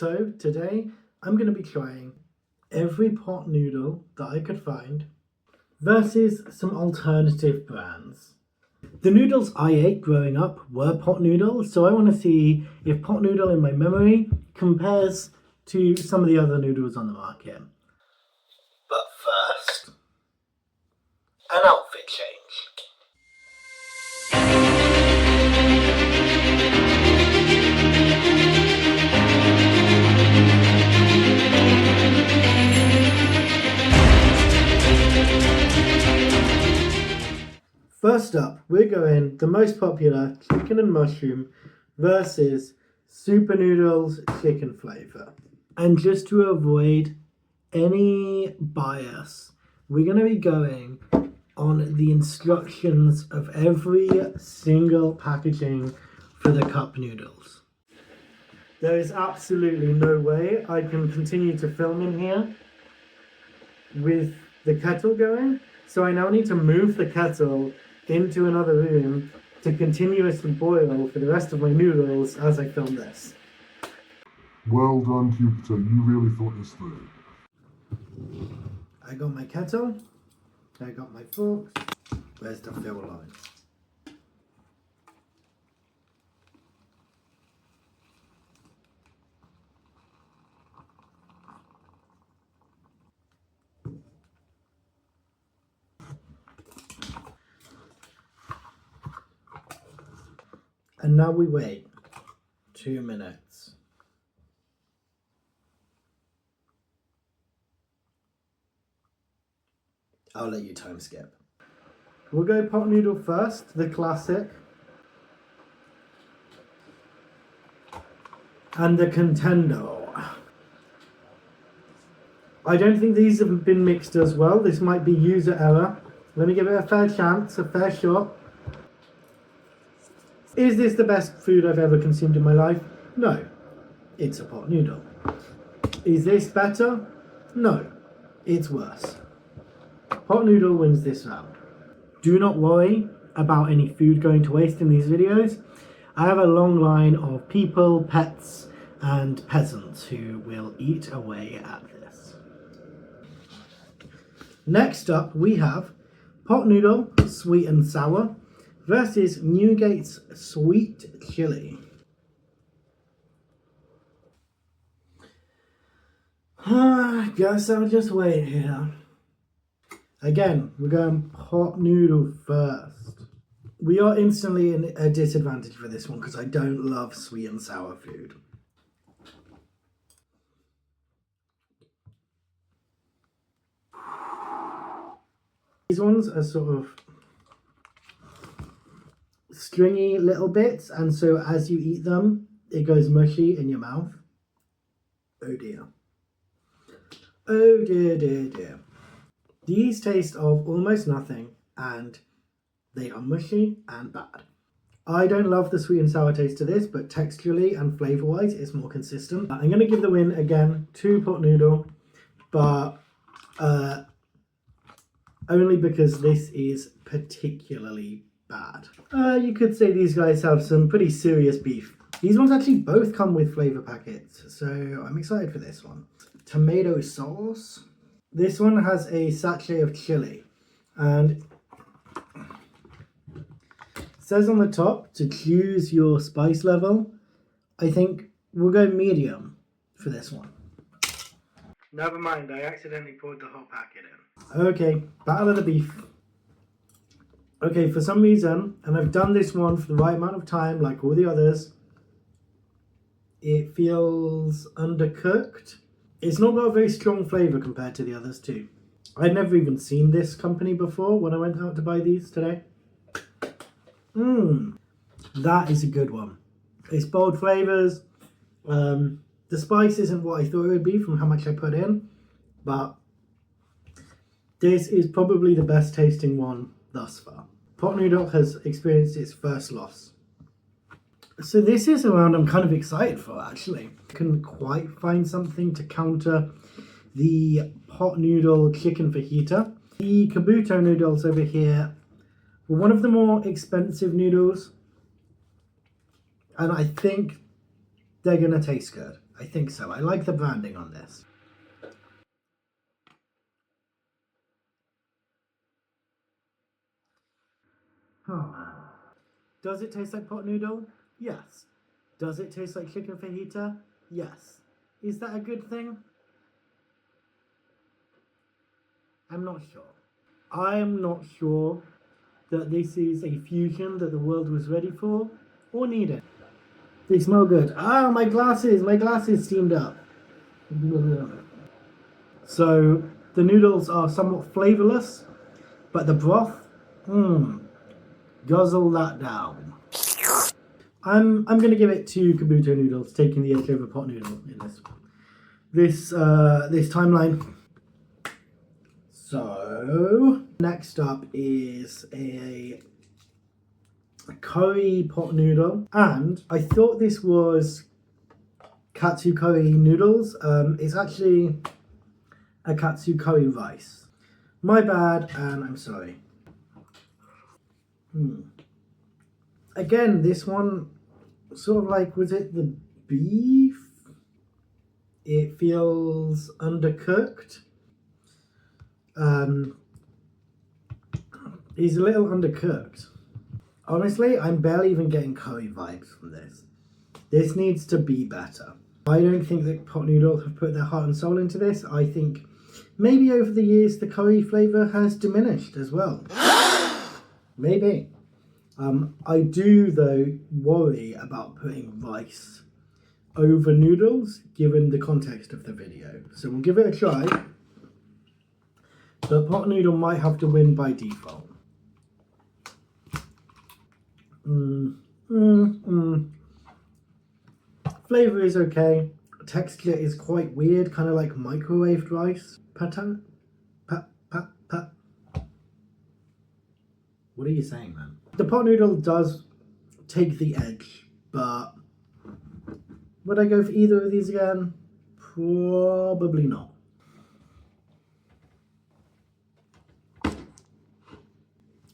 So today I'm going to be trying every pot noodle that I could find versus some alternative brands. The noodles I ate growing up were pot noodles, so I want to see if pot noodle in my memory compares to some of the other noodles on the market. But first, an outfit change. First up, we're going the most popular chicken and mushroom versus Super Noodles chicken flavour. And just to avoid any bias, we're going to be going on the instructions of every single packaging for the cup noodles. There is absolutely no way I can continue to film in here with the kettle going, so I now need to move the kettle into another room to continuously boil for the rest of my noodles as I film this. Well done, Jupiter. You really thought this through. I got my kettle, I got my forks. Where's the fill line? And now we wait 2 minutes. I'll let you time skip. We'll go pot noodle first, the classic. And the contender. I don't think these have been mixed as well. This might be user error. Let me give it a fair chance, a fair shot. Is this the best food I've ever consumed in my life? No. It's a pot noodle. Is this better? No. It's worse. Pot noodle wins this round. Do not worry about any food going to waste in these videos. I have a long line of people, pets, and peasants who will eat away at this. Next up, we have pot noodle, sweet and sour, versus Newgate's sweet chili. Guess I'll just wait here. Again, we're going pot noodle first. We are instantly in a disadvantage for this one because I don't love sweet and sour food. These ones are sort of stringy little bits, and so as you eat them, it goes mushy in your mouth. Oh dear. Oh dear, dear, dear. These taste of almost nothing, and they are mushy and bad. I don't love the sweet and sour taste of this, but texturally and flavour-wise, it's more consistent. I'm going to give the win again to pot noodle, but only because this is particularly bad. You could say these guys have some pretty serious beef. These ones actually both come with flavour packets, so I'm excited for this one. Tomato sauce. This one has a sachet of chili, and it says on the top to choose your spice level. I think we'll go medium for this one. Never mind, I accidentally poured the whole packet in. Okay, battle of the beef. Okay, for some reason, and I've done this one for the right amount of time, like all the others, it feels undercooked. It's not got a very strong flavour compared to the others too. I'd never even seen this company before when I went out to buy these today. That is a good one. It's bold flavours. The spice isn't what I thought it would be from how much I put in, but this is probably the best tasting one thus far. Pot noodle has experienced its first loss. So this is a round I'm kind of excited for, actually. I couldn't quite find something to counter the pot noodle chicken fajita. The kabuto noodles over here were one of the more expensive noodles, and I think they're gonna taste good. I think so. I like the branding on this. Oh man. Does it taste like pot noodle? Yes. Does it taste like chicken fajita? Yes. Is that a good thing? I'm not sure. I'm not sure that this is a fusion that the world was ready for or needed. They smell good. Ah, my glasses steamed up. So the noodles are somewhat flavorless, but the broth, guzzle that down. I'm gonna give it to Kabuto noodles, taking the edge over pot noodle in this timeline. So next up is a curry pot noodle, and I thought this was katsu curry noodles. It's actually a katsu curry rice. My bad, and I'm sorry. Again, this one sort of like, was it the beef? It feels undercooked. He's a little undercooked. Honestly, I'm barely even getting curry vibes from this. This needs to be better. I don't think that Pot Noodle have put their heart and soul into this. I think maybe over the years the curry flavour has diminished as well. Maybe. I do, though, worry about putting rice over noodles, given the context of the video. So we'll give it a try. The pot noodle might have to win by default. Flavor is okay. Texture is quite weird, kind of like microwaved rice. Patan? Pat. What are you saying, man? The pot noodle does take the edge, but would I go for either of these again? Probably not.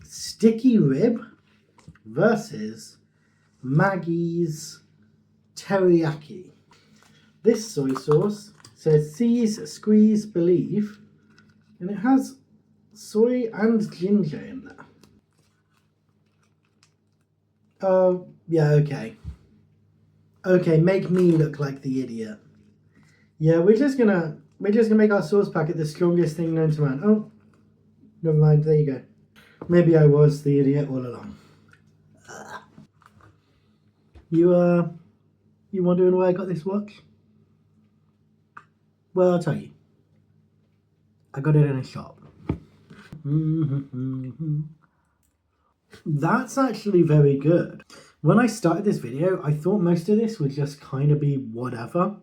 Sticky rib versus Maggie's teriyaki. This soy sauce says seize, squeeze, believe, and it has soy and ginger in there. Oh, yeah, okay. Okay, make me look like the idiot. Yeah, we're just gonna make our sauce packet the strongest thing known to man. Oh, never mind, there you go. Maybe I was the idiot all along. You wondering where I got this watch? Well, I'll tell you. I got it in a shop. That's actually very good. When I started this video, I thought most of this would just kind of be whatever.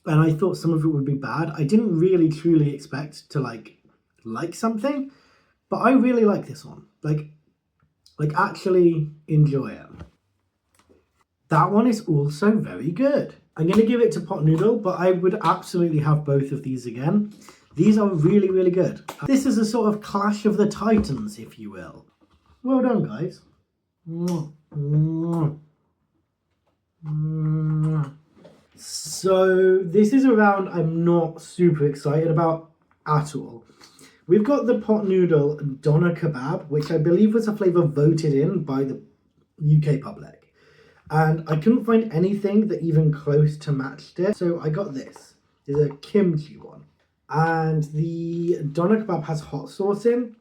And I thought some of it would be bad. I didn't really truly expect to like something, but I really like this one. Like actually enjoy it. That one is also very good. I'm going to give it to Pot Noodle, but I would absolutely have both of these again. These are really, really good. This is a sort of clash of the titans, if you will. Well done, guys. So this is a round I'm not super excited about at all. We've got the Pot Noodle Doner Kebab, which I believe was a flavour voted in by the UK public. And I couldn't find anything that even close to matched it. So I got this. It's a kimchi one. And the Doner Kebab has hot sauce in.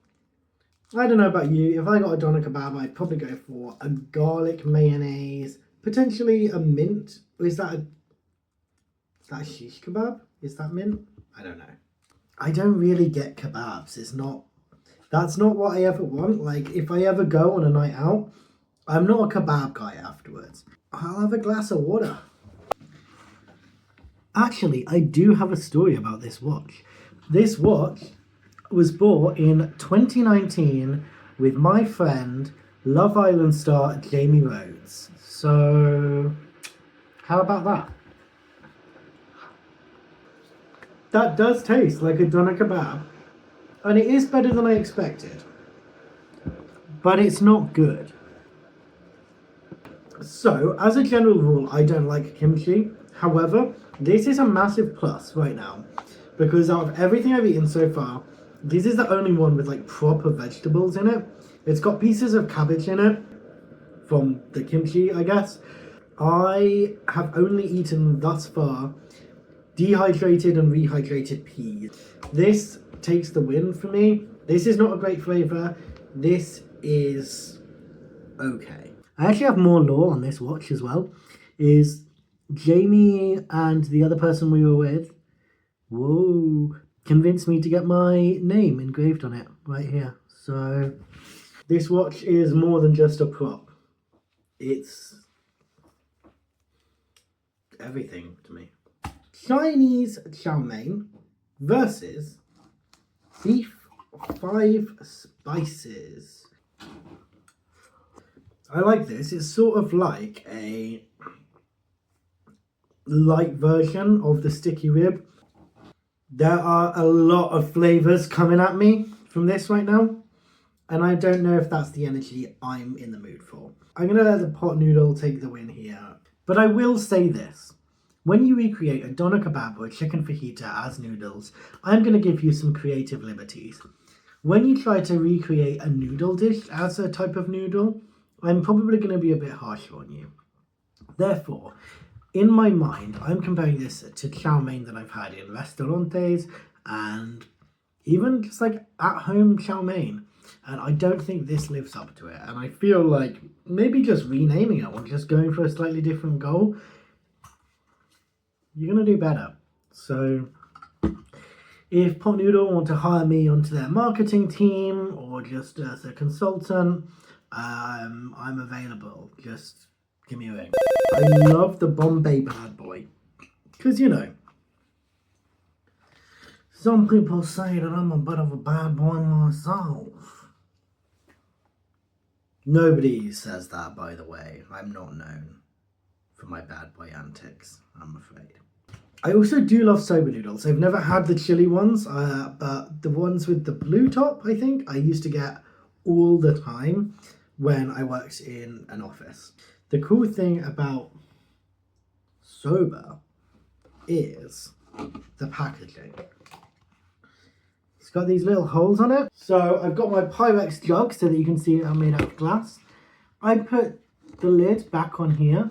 I don't know about you. If I got a Doner Kebab, I'd probably go for a garlic mayonnaise. Potentially a mint. Or is that a shish kebab? Is that mint? I don't know. I don't really get kebabs. That's not what I ever want. Like, if I ever go on a night out, I'm not a kebab guy afterwards. I'll have a glass of water. Actually, I do have a story about this watch. This watch was bought in 2019 with my friend, Love Island star Jamie Rhodes. So, how about that? That does taste like a doner kebab, and it is better than I expected, but it's not good. So, as a general rule, I don't like kimchi. However, this is a massive plus right now because out of everything I've eaten so far, this is the only one with like proper vegetables in it. It's got pieces of cabbage in it from the kimchi, I guess. I have only eaten thus far dehydrated and rehydrated peas. This takes the win for me. This is not a great flavour. This is okay. I actually have more lore on this watch as well. Is Jamie and the other person we were with, convinced me to get my name engraved on it right here. So this watch is more than just a prop. It's everything to me. Chinese chow mein versus beef 5 spices. I like this. It's sort of like a light version of the sticky rib. There are a lot of flavors coming at me from this right now, and I don't know if that's the energy I'm in the mood for. I'm going to let the pot noodle take the win here. But I will say this. When you recreate a doner kebab or a chicken fajita as noodles, I'm going to give you some creative liberties. When you try to recreate a noodle dish as a type of noodle, I'm probably going to be a bit harsher on you. Therefore, in my mind, I'm comparing this to chow mein that I've had in restaurantes and even just like at-home chow mein. And I don't think this lives up to it. And I feel like maybe just renaming it or just going for a slightly different goal, you're going to do better. So if Pot Noodle want to hire me onto their marketing team or just as a consultant, I'm available. Just give me a ring. I love the Bombay Bad Boy. Because, you know, some people say that I'm a bit of a bad boy myself. Nobody says that, by the way. I'm not known for my bad boy antics, I'm afraid. I also do love soba noodles. I've never had the chili ones, but the ones with the blue top, I think, I used to get all the time when I worked in an office. The cool thing about soba is the packaging. It's got these little holes on it. So I've got my Pyrex jug so that you can see I'm made out of glass. I put the lid back on here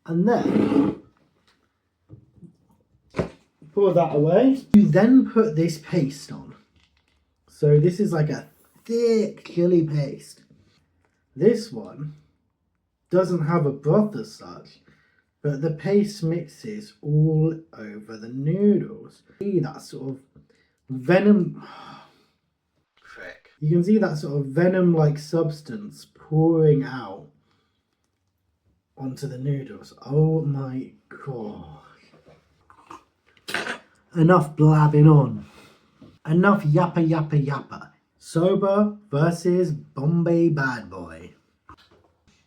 and then pour that away. You then put this paste on. So this is like a thick chili paste. This one doesn't have a broth as such, but the paste mixes all over the noodles. See that sort of venom. Frick. You can see that sort of venom-like substance pouring out onto the noodles. Oh my god. Enough blabbing on. Enough yappa yappa yappa. Soba versus Bombay Bad Boy.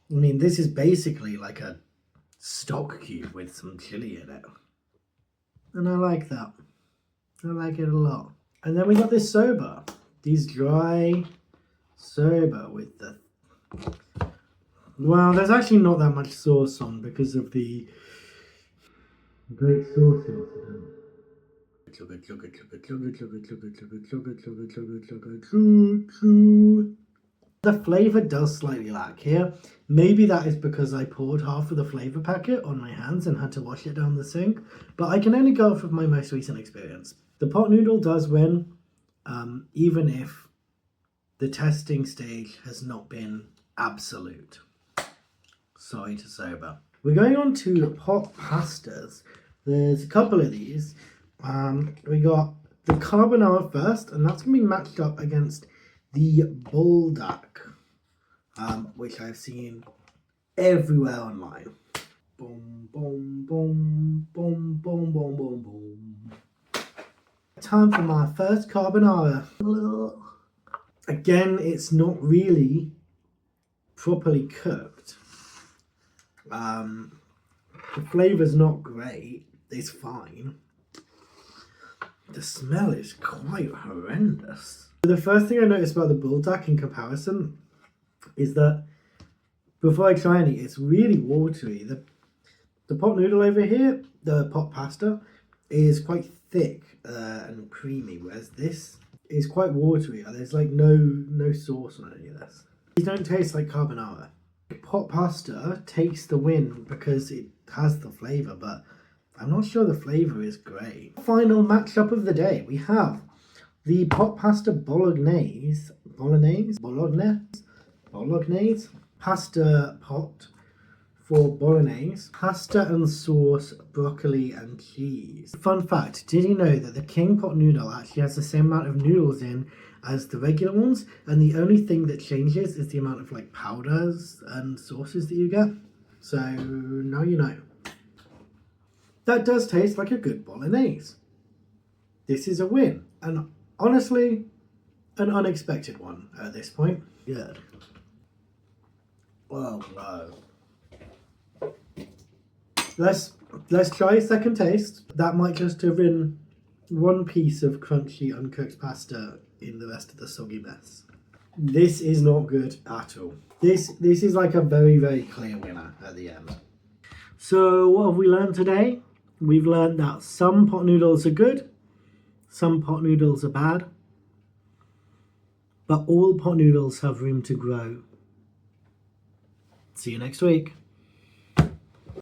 I mean, this is basically like a stock cube with some chili in it. And I like that. I like it a lot. And then we got this soba. These dry soba with the... Well, there's actually not that much sauce on because of the great sauce incident. The flavour does slightly lack here. Maybe that is because I poured half of the flavour packet on my hands and had to wash it down the sink, but I can only go off of my most recent experience. The pot noodle does win, even if the testing stage has not been absolute. Sorry to soba. We're going on to pot pastas. There's a couple of these. We got the carbonara first, and that's going to be matched up against the Buldak, which I've seen everywhere online. Boom, boom, boom, boom, boom, boom, boom, boom. Time for my first carbonara. Again, it's not really properly cooked. The flavour's not great. It's fine. The smell is quite horrendous. The first thing I noticed about the Buldak in comparison is that before I try any, it's really watery. The pot noodle over here, the pot pasta is quite thick and creamy, whereas this is quite watery. There's like no sauce on any of this. These don't taste like carbonara. Pot pasta takes the win because it has the flavour, but I'm not sure the flavour is great. Final matchup of the day, we have the pot pasta bolognese, pasta pot for bolognese, pasta and sauce, broccoli and cheese. Fun fact, did you know that the King pot noodle actually has the same amount of noodles in as the regular ones, and the only thing that changes is the amount of like powders and sauces that you get? So now you know. That does taste like a good bolognese. This is a win, and honestly, an unexpected one at this point. Good. Oh no. Let's try a second taste. That might just have been one piece of crunchy uncooked pasta in the rest of the soggy mess. This is not good at all. This is like a very clear winner at the end. So what have we learned today? We've learned that some pot noodles are good, some pot noodles are bad, but all pot noodles have room to grow. See you next week.